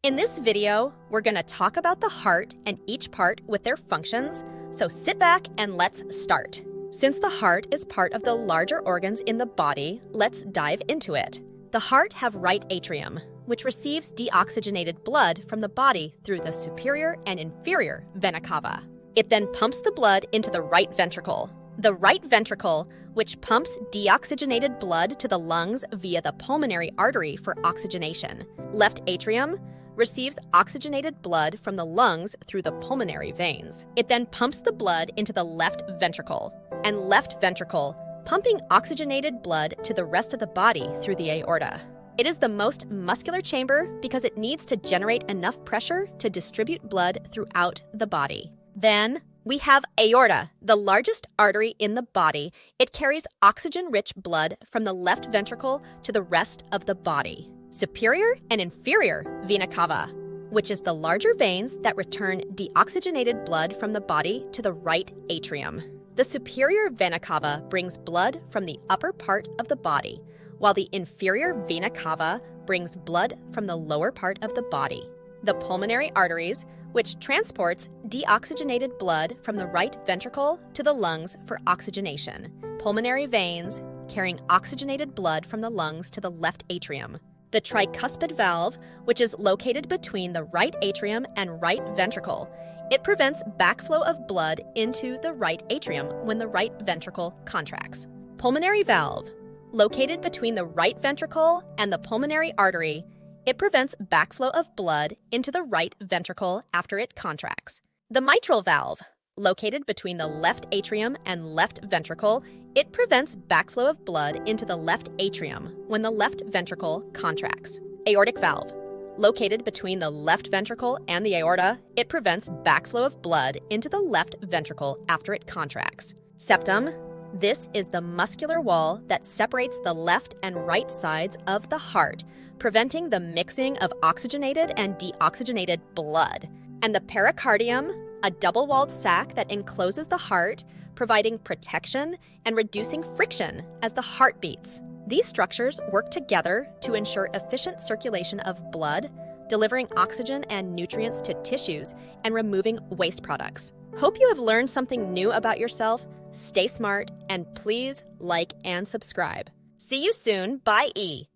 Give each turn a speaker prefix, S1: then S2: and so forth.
S1: In this video, we're going to talk about the heart and each part with their functions, so sit back and let's start. Since the heart is part of the larger organs in the body, let's dive into it. The heart have right atrium, which receives deoxygenated blood from the body through the superior and inferior vena cava. It then pumps the blood into the right ventricle. The right ventricle, which pumps deoxygenated blood to the lungs via the pulmonary artery for oxygenation. Left atrium receives oxygenated blood from the lungs through the pulmonary veins. It then pumps the blood into the left ventricle, and left ventricle, pumping oxygenated blood to the rest of the body through the aorta. It is the most muscular chamber because it needs to generate enough pressure to distribute blood throughout the body. Then we have aorta, the largest artery in the body. It carries oxygen-rich blood from the left ventricle to the rest of the body. Superior and inferior vena cava, which is the larger veins that return deoxygenated blood from the body to the right atrium. The superior vena cava brings blood from the upper part of the body, while the inferior vena cava brings blood from the lower part of the body. The pulmonary arteries, which transports deoxygenated blood from the right ventricle to the lungs for oxygenation. Pulmonary veins, carrying oxygenated blood from the lungs to the left atrium. The tricuspid valve, which is located between the right atrium and right ventricle. It prevents backflow of blood into the right atrium when the right ventricle contracts. Pulmonary valve, located between the right ventricle and the pulmonary artery. It prevents backflow of blood into the right ventricle after it contracts. The mitral valve, located between the left atrium and left ventricle, it prevents backflow of blood into the left atrium when the left ventricle contracts. Aortic valve, located between the left ventricle and the aorta, it prevents backflow of blood into the left ventricle after it contracts. Septum, this is the muscular wall that separates the left and right sides of the heart, preventing the mixing of oxygenated and deoxygenated blood. And the pericardium, a double-walled sac that encloses the heart, providing protection and reducing friction as the heart beats. These structures work together to ensure efficient circulation of blood, delivering oxygen and nutrients to tissues, and removing waste products. Hope you have learned something new about yourself. Stay smart, and please like and subscribe. See you soon. Bye.